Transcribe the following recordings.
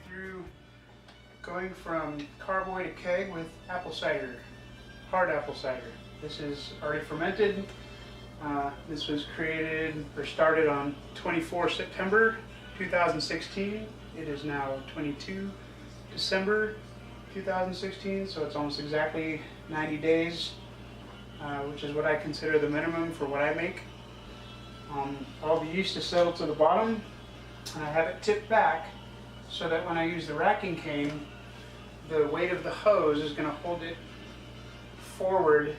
through going from carboy to keg with apple cider, hard apple cider. This is already fermented. This was created or started on 24 September 2016. It is now 22 December 2016, so it's almost exactly 90 days, which is what I consider the minimum for what I make. All the yeast is settled to the bottom, and I have it tipped back so that when I use the racking cane, the weight of the hose is going to hold it forward,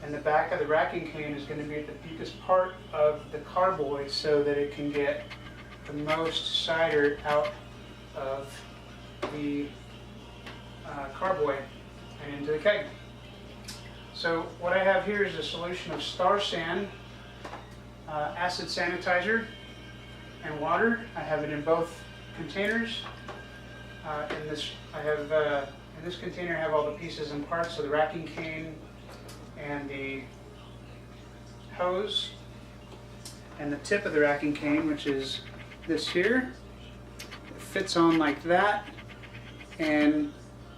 and the back of the racking cane is going to be at the deepest part of the carboy so that it can get the most cider out of the carboy and into the keg. So what I have here is a solution of Star San, acid sanitizer, and water. I have it in both containers. In this container I have all the pieces and parts of the racking cane and the hose and the tip of the racking cane, which is this here. It fits on like that, and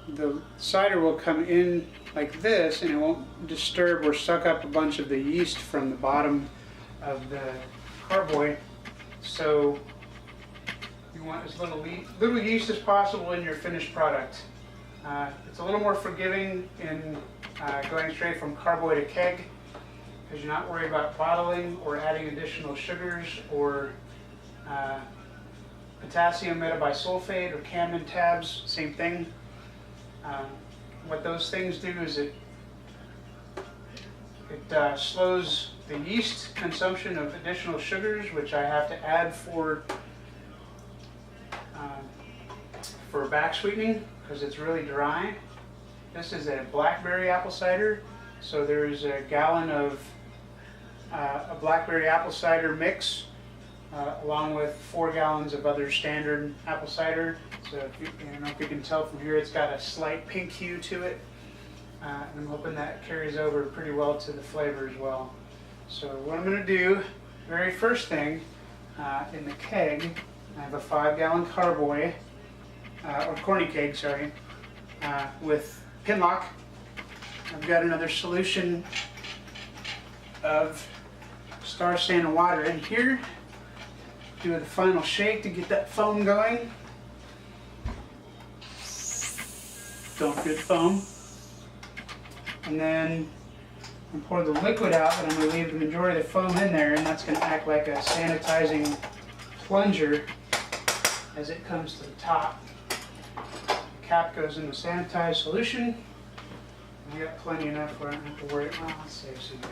the cider will come in like this, and it won't disturb or suck up a bunch of the yeast from the bottom of the carboy. So you want as little yeast as possible in your finished product. It's a little more forgiving in going straight from carboy to keg, because you're not worried about bottling or adding additional sugars or potassium metabisulfate or Camden tabs, same thing. What those things do is it slows the yeast consumption of additional sugars, which I have to add for back sweetening because it's really dry. This is a blackberry apple cider, so there's a gallon of a blackberry apple cider mix along with 4 gallons of other standard apple cider. So if you, I don't know if you can tell from here, it's got a slight pink hue to it, and I'm hoping that carries over pretty well to the flavor as well. So what I'm going to do, very first thing, in the keg, I have a 5-gallon carboy, or corny keg, sorry, with pin lock. I've got another solution of Star San and water in here. Do the final shake to get that foam going. Don't get foam. And then I pour the liquid out, but I'm going to leave the majority of the foam in there, and that's going to act like a sanitizing plunger as it comes to the top. The cap goes in the sanitized solution. We got plenty enough where I don't have to worry. Well, let's save some of it.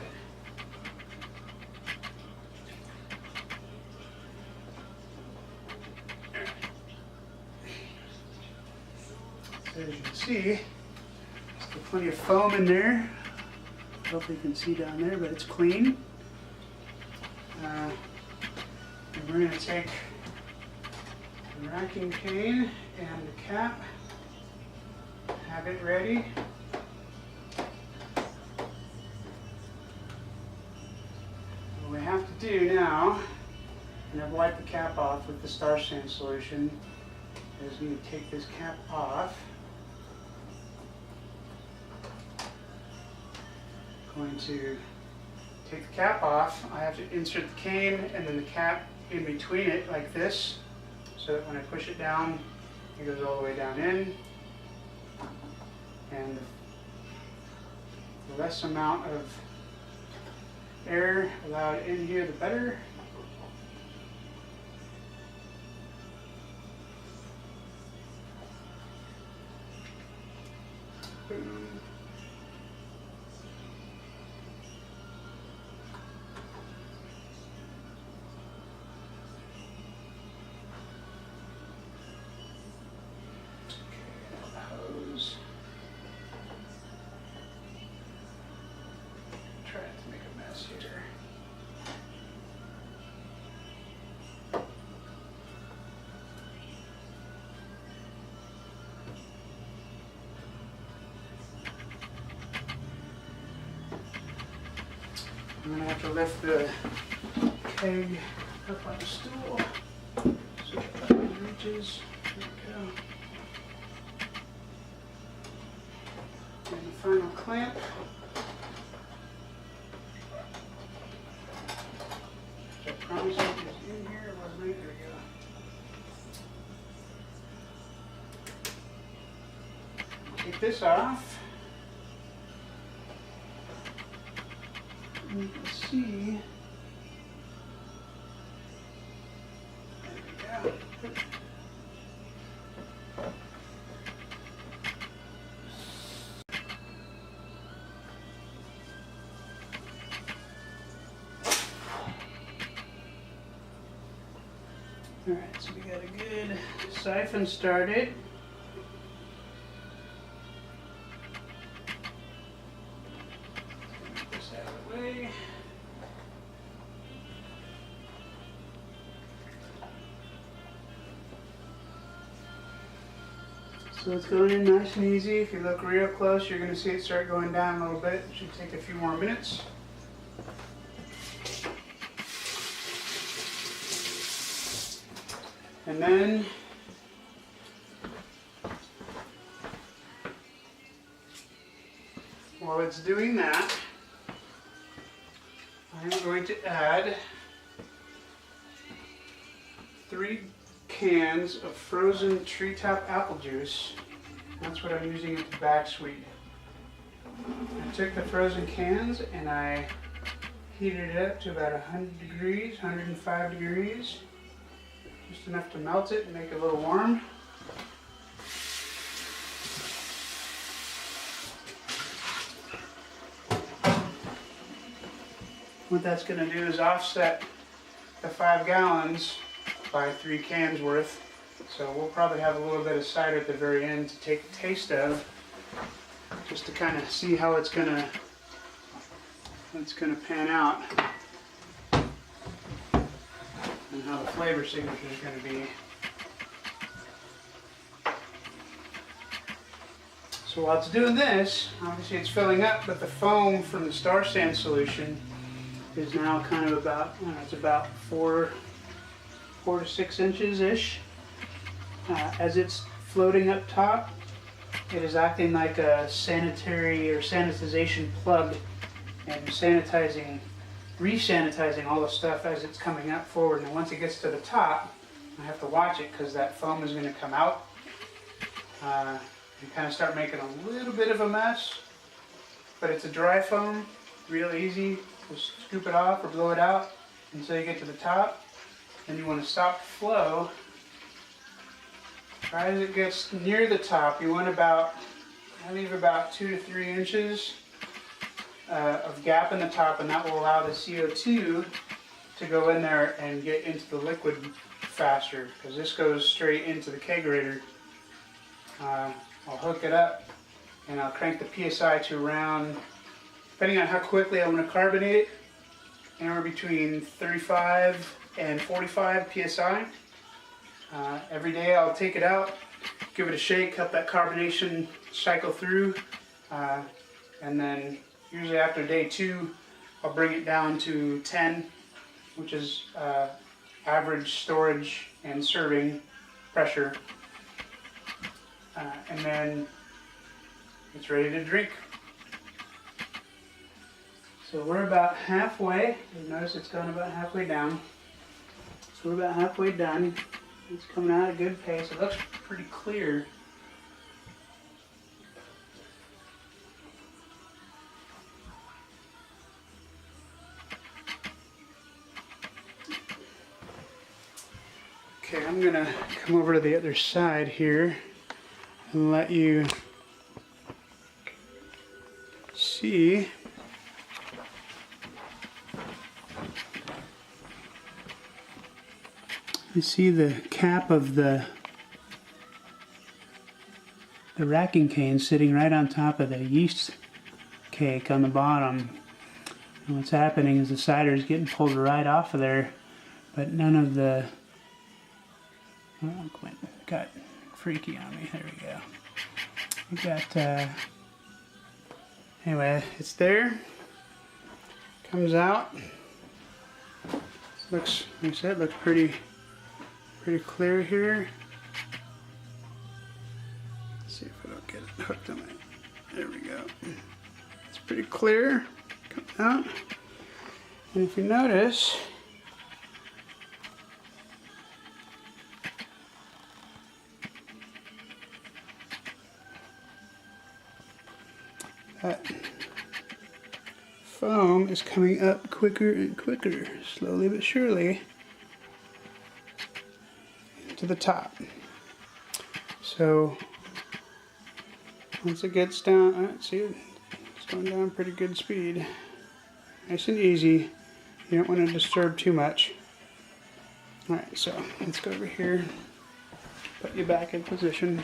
So as you can see, there's plenty of foam in there. Hopefully you can see down there, but it's clean. And we're going to take the racking cane and the cap, have it ready. What we have to do now, and I've wiped the cap off with the Star San solution, is I'm going to take this cap off. Going to take the cap off. I have to insert the cane and then the cap in between it like this, so that when I push it down, it goes all the way down in. And the less amount of air allowed in here, the better. Boom. Try not to make a mess here. I'm going to have to lift the keg up on the stool so that it reaches. There we go. final clamp. I promise it is in here. It wasn't. There we go. Take this off. And you can see. There we go. Alright, so we got a good siphon started. Get this out of the way. So it's going in nice and easy. If you look real close, you're going to see it start going down a little bit. It should take a few more minutes. And then while it's doing that, I'm going to add 3 cans of frozen treetop apple juice. That's what I'm using it to back sweet. I took the frozen cans and I heated it up to about 100 degrees, 105 degrees. Just enough to melt it and make it a little warm. What that's going to do is offset the 5 gallons by 3 cans worth. So we'll probably have a little bit of cider at the very end to take a taste of, just to kind of see how it's going to pan out. And how the flavor signature is going to be. So while it's doing this, obviously it's filling up, but the foam from the Star Sand solution is now kind of about, I don't know, it's about 4 to 6 inches-ish. As it's floating up top, it is acting like a sanitary or sanitization plug and re-sanitizing all the stuff as it's coming up forward. And once it gets to the top, I have to watch it because that foam is going to come out and kind of start making a little bit of a mess. But it's a dry foam, real easy. Just scoop it off or blow it out until you get to the top. Then you want to stop the flow. Right as it gets near the top, you want I leave about 2 to 3 inches of gap in the top, and that will allow the CO2 to go in there and get into the liquid faster, because this goes straight into the kegerator. I'll hook it up and I'll crank the PSI to around, depending on how quickly I want to carbonate it, anywhere between 35 and 45 PSI. Every day I'll take it out, give it a shake, help that carbonation cycle through, and then usually after day 2 I'll bring it down to 10, which is average storage and serving pressure, and then it's ready to drink. So we're about halfway. You notice it's gone about halfway down. So we're about halfway done. It's coming out at a good pace. It looks pretty clear. Okay, I'm gonna come over to the other side here and let you see. You see the cap of the racking cane sitting right on top of the yeast cake on the bottom. And what's happening is the cider is getting pulled right off of there, but none of the, oh, got freaky on me. There we go. We got, anyway, it's there, comes out. Looks, like I said, looks pretty clear here. Let's see if I don't get it hooked on my There we go. It's pretty clear coming out. And if you notice, that foam is coming up quicker and quicker, slowly but surely, to the top. So once it gets down, see it? It's going down pretty good speed. Nice and easy. You don't want to disturb too much. Alright, so let's go over here, put you back in position.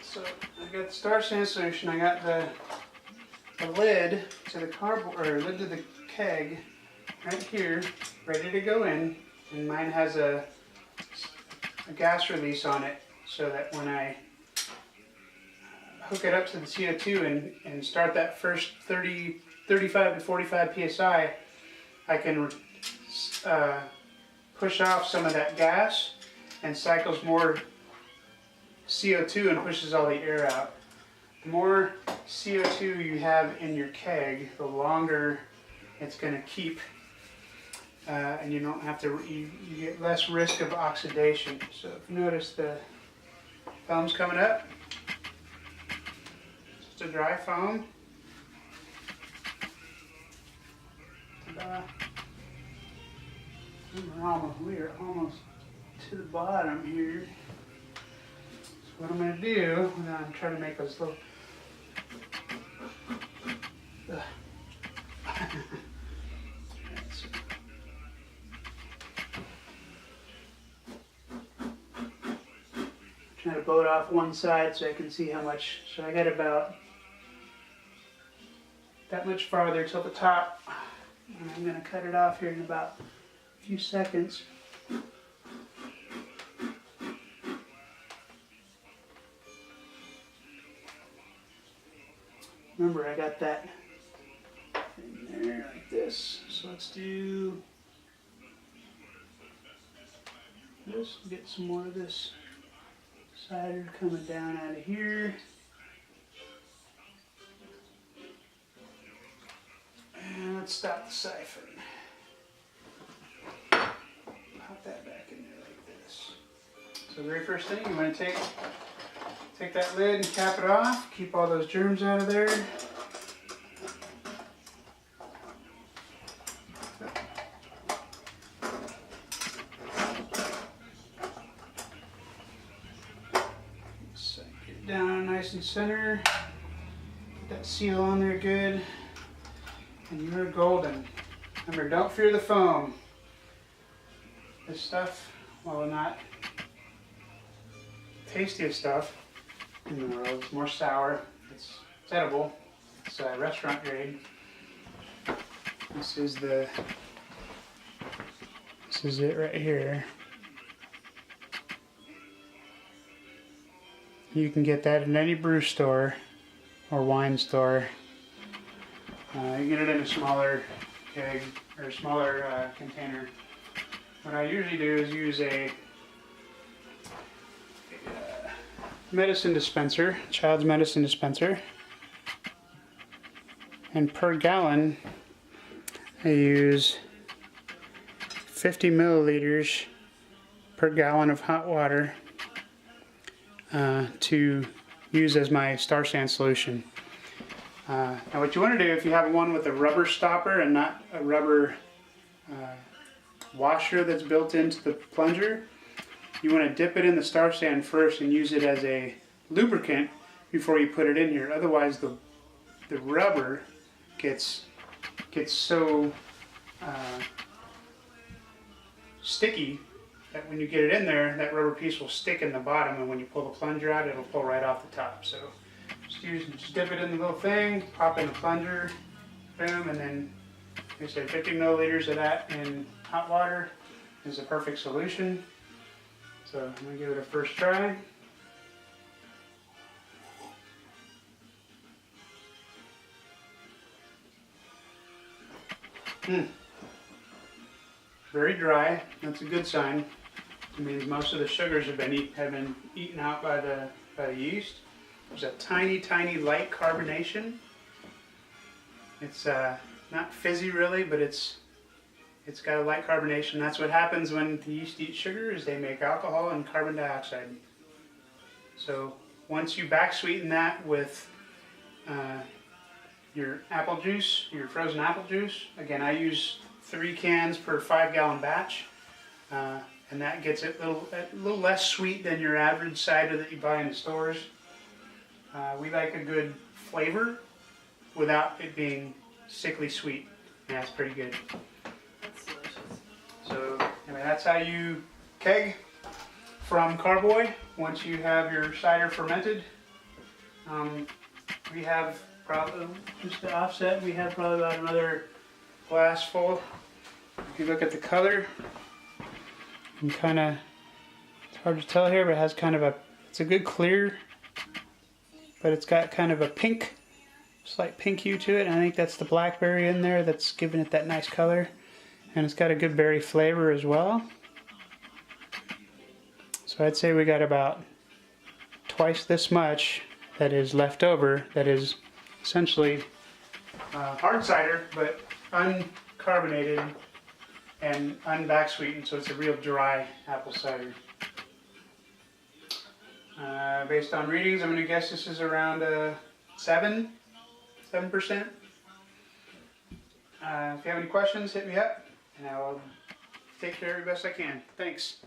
So I got the star sand solution. I got the lid to the lid to the keg right here, ready to go in. And mine has a gas release on it, so that when I hook it up to the CO2 and start that first 35 to 45 psi, I can push off some of that gas and cycles more CO2 and pushes all the air out. The more CO2 you have in your keg, the longer it's going to keep, and you don't have to, you get less risk of oxidation. So if you notice, the foam's coming up. It's just a dry foam. We are almost to the bottom here. So what I'm going to do, I'm trying to make this little trying to boat off one side so I can see how much. So I got about that much farther till the top. And I'm going to cut it off here in about a few seconds. Remember, I got that in there like this. So let's do this. Get some more of this cider coming down out of here. And let's stop the siphon. Pop that back in there like this. So the very first thing, you want to take that lid and cap it off. Keep all those germs out of there. So get it down nice and center. Get that seal on there good. And you're golden. Remember, don't fear the foam. This stuff, while not tastiest stuff in the world, it's more sour. It's edible. It's restaurant grade. This is it right here. You can get that in any brew store or wine store. You get it in a smaller keg or smaller container. What I usually do is use a medicine dispenser, child's medicine dispenser, and per gallon I use 50 milliliters per gallon of hot water to use as my star sand solution. Now what you want to do, if you have one with a rubber stopper and not a rubber washer that's built into the plunger, you want to dip it in the star sand first and use it as a lubricant before you put it in here. Otherwise the rubber gets so sticky that when you get it in there, that rubber piece will stick in the bottom, and when you pull the plunger out, it'll pull right off the top. So just dip it in the little thing, pop in the plunger, boom, and then like I said, 50 milliliters of that in hot water is a perfect solution. So I'm going to give it a first try. Very dry. That's a good sign. It means most of the sugars have been eaten out by the yeast. There's a tiny, tiny light carbonation. It's not fizzy really, but it's got a light carbonation. That's what happens when the yeast eats sugar, is they make alcohol and carbon dioxide. So once you back sweeten that with your apple juice, your frozen apple juice, again I use 3 cans per 5-gallon batch, and that gets it a little less sweet than your average cider that you buy in the stores. We like a good flavor without it being sickly sweet, and that's pretty good. That's delicious. So anyway, that's how you keg from carboy once you have your cider fermented. We have probably, just to offset, we have probably about another glass full. If you look at the color, you can kind of, it's hard to tell here, but it has kind of it's a good clear, but it's got kind of a pink, slight pink hue to it. And I think that's the blackberry in there that's giving it that nice color. And it's got a good berry flavor as well. So I'd say we got about twice this much that is left over, that is essentially hard cider, but uncarbonated and unback sweetened, so it's a real dry apple cider. Based on readings, I'm going to guess this is around 7%. If you have any questions, hit me up, and I'll take care of you best I can. Thanks.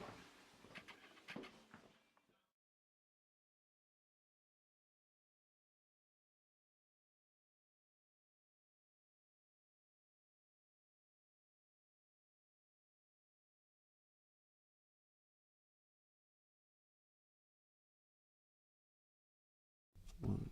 One.